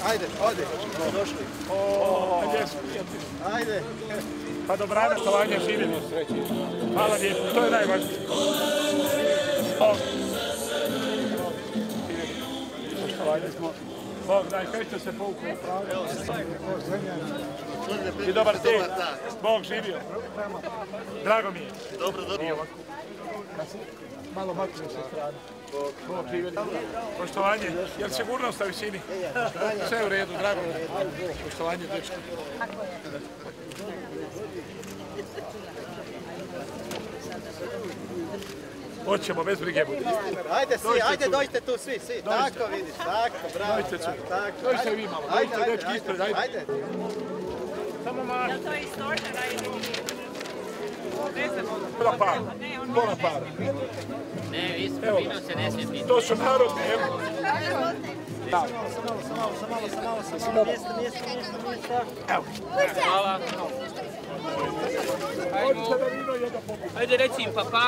Ajde, odi. Došli. Ajde. Pa dobrana, stovanje, živjeli. Hvala lijepo, to je najvažnije. Poštovanje smo. Bog daj, kaj ste se povukli u pravu? I dobar te. Bog živio. Drago mi je. Dobro. Malo makne sa strane. Bog živio. Poštovanje, je li sigurnost na visini? Sve u redu, drago mi je. Poštovanje, dečko. Hoćemo, bez brige budi. Ajde svi, ajde dođite tu svi. Tako vidiš, tako, bravo. Dođite svi. Dođite vi malo, dođite dečki ispred, ajde. Samo malo. Je li to iz stožera ili ne znam? Pola para. Ne, ispred vino se ne smije piti. To su narodne, evo. Mjesto. Evo. Hvala. Ajde, reci im papa.